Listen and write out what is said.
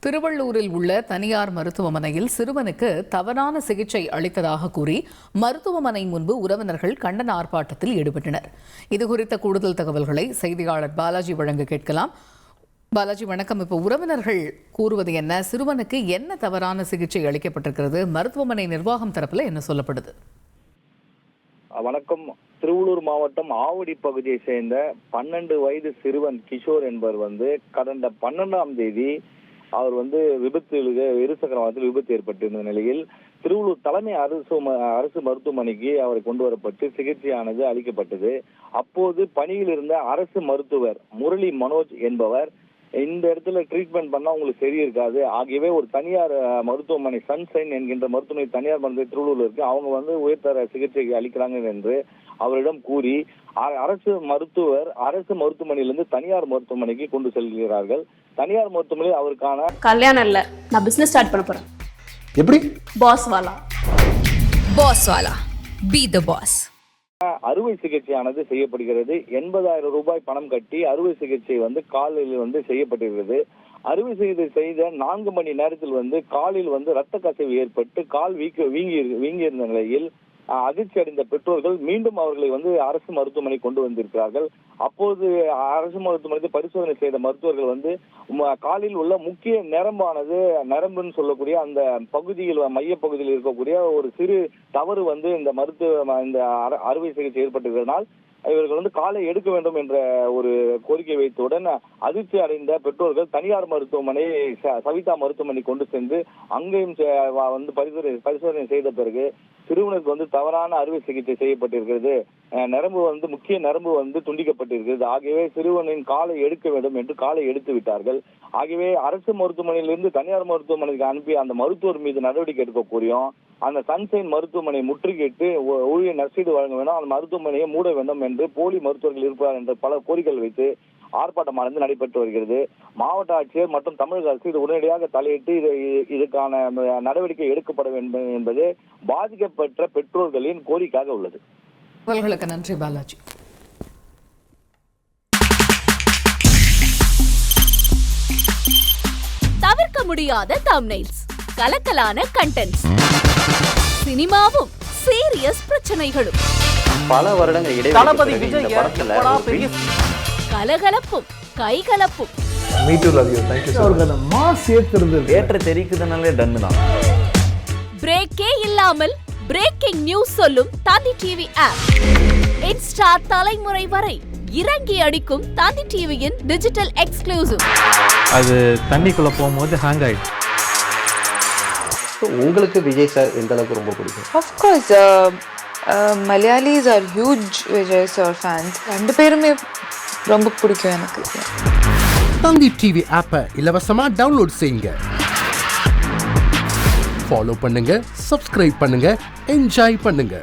திருவள்ளூரில் உள்ள தனியார் மருத்துவமனையில் சிறுவனுக்கு தவறான சிகிச்சை அளித்ததாக கூறி மருத்துவமனை முன்பு உறவினர்கள் கண்டன ஆர்ப்பாட்டத்தில் ஈடுபட்டனர். இதுகுறித்த கூடுதல் தகவல்களை செய்தியாளர் பாலாஜி வழங்க கேட்கலாம். பாலாஜி வணக்கம். இப்போ உறவினர்கள் கூறுவது என்ன? சிறுவனுக்கு என்ன தவறான சிகிச்சை அளிக்கப்பட்டிருக்கிறது? மருத்துவமனை நிர்வாகம் தரப்புல என்ன சொல்லப்படுது? வணக்கம். திருவள்ளூர் மாவட்டம் ஆவடி பகுதியை சேர்ந்த 12 வயது சிறுவன் கிஷோர் என்பவர் கடந்த 12ஆம் தேதி அவர் இருசக்கர வாகனத்தில் விபத்து ஏற்பட்டிருந்த நிலையில் திருவள்ளூர் தலைமை அரசு மருத்துவமனைக்கு அவரை கொண்டு வரப்பட்டு சிகிச்சையானது அளிக்கப்பட்டது. அப்போது பணியில் இருந்த அரசு மருத்துவர் முரளி மனோஜ் என்பவர் இந்த இடத்துல ட்ரீட்மெண்ட் பண்ணா உங்களுக்கு சரி இருக்காது, ஆகியவே ஒரு தனியார் மருத்துவமனை சன்ஷைன் என்கின்ற மருத்துவமனை தனியார் மருத்துவ திருவள்ளூர்ல இருக்கு, அவங்க உயர்தர சிகிச்சை அளிக்கிறாங்க என்று அவரிடம் கூறி அரசு மருத்துவமனையிலிருந்து தனியார் மருத்துவமனைக்கு கொண்டு செல்கிறார்கள். தனியார் மருத்துவமனை அவருக்கான கல்யாணம் இல்ல, நான் பிசினஸ் ஸ்டார்ட் பண்ண போறேன். எப்படி? பாஸ் வாலா பி தி பாஸ். அறுவை சிகிச்சையானது செய்யப்படுகிறது. 80,000 ரூபாய் பணம் கட்டி அறுவை சிகிச்சை காலில் செய்யப்பட்டிருக்கிறது. அறுவை சிகிச்சை செய்த 4 மணி நேரத்தில் காலில் ரத்த கசிவு ஏற்பட்டு கால் வீங்கி இருந்த நிலையில் அதிர்ச்சி அடைந்த பெற்றோர்கள் மீண்டும் அவர்களை அரசு மருத்துவமனை கொண்டு வந்திருக்கிறார்கள். அப்போது அரசு மருத்துவமனை பரிசோதனை செய்த மருத்துவர்கள் காலில் உள்ள முக்கிய நரம்புன்னு சொல்லக்கூடிய அந்த பகுதியில் மைய பகுதியில் இருக்கக்கூடிய ஒரு சிறு தவறு இந்த அறுவை சிகிச்சை ஏற்பட்டிருக்கிறதுனால் இவர்கள் காலை எடுக்க வேண்டும் என்ற ஒரு கோரிக்கை வைத்தவுடன் அதிர்ச்சி அடைந்த பெற்றோர்கள் தனியார் மருத்துவமனை சவிதா மருத்துவமனை கொண்டு சென்று அங்கேயும் பரிசோதனை செய்த பிறகு சிறுவனுக்கு தவறான அறுவை சிகிச்சை செய்யப்பட்டிருக்கிறது. நரம்பு முக்கிய நரம்பு துண்டிக்கப்பட்டிருக்கிறது. ஆகியவே சிறுவனின் காலை எடுக்க வேண்டும் என்று காலை எடுத்து விட்டார்கள். ஆகியவே அரசு மருத்துவமனையிலிருந்து தனியார் மருத்துவமனைக்கு அனுப்பி அந்த மருத்துவர் மீது நடவடிக்கை எடுக்க கோரியும் அந்த சன்ஷைன் மருத்துவமனை முற்றுகையிட்டு ஊழியர் நஷ்டீடு வழங்க வேண்டும், அந்த மருத்துவமனையை மூட வேண்டும் என்று போலி மருத்துவர்கள் இருப்பார் என்ற பல கோரிக்கைகள் வைத்து ஆர்ப்பாட்டமானது நடைபெற்று வருகிறது. மாவட்ட ஆட்சியர் மற்றும் தமிழக அரசு இது உடனடியாக தலையிட்டு இதுக்கான நடவடிக்கை எடுக்கப்பட வேண்டும் என்பது பாதிக்கப்பட்ட பெற்றோர்களின் கோரிக்கையாக உள்ளது. நன்றி பாலாஜி. தவிர்க்க முடியாத தம்ப்நெயில்ஸ், கலக்கலான கண்டென்ட்ஸ், சினிமாவும் சீரியஸ் பிரச்சனைகளும், பல வருடங்கள் தளபதி விஜய் கலகலப்பும் கைகலப்பும், me too love you, thank you sir. Mass ஏற்ற தெரிக்குதுனாலே டன்னு தான். பிரேக்கே இல்லாமல் பிரேக்கிங் நியூஸ் சொல்லும் தந்தி டிவி ஆப். இன்ஸ்டா தலைமுறை வரை இறங்கி அடிக்கும் தந்தி டிவியின் டிஜிட்டல் எக்ஸ்க்ளூசிவ். அது தண்ணிக்குள்ள போகும்போது ஹேங் ஆயிடுச்சு. உங்களுக்கு விஜய் சார் எந்த அளவுக்கு ரொம்ப பிடிக்கும்? Of course, Malayalis are huge Vijay sir fans. ரெண்டு பேருமே ரொம்ப பிடிக்கும் எனக்கு. தந்தி டிவி ஆப்பை இலவசமா டவுன்லோட் செய்யுங்க. ஃபாலோ பண்ணுங்க, சப்ஸ்கிரைப் பண்ணுங்க, என்ஜாய் பண்ணுங்க.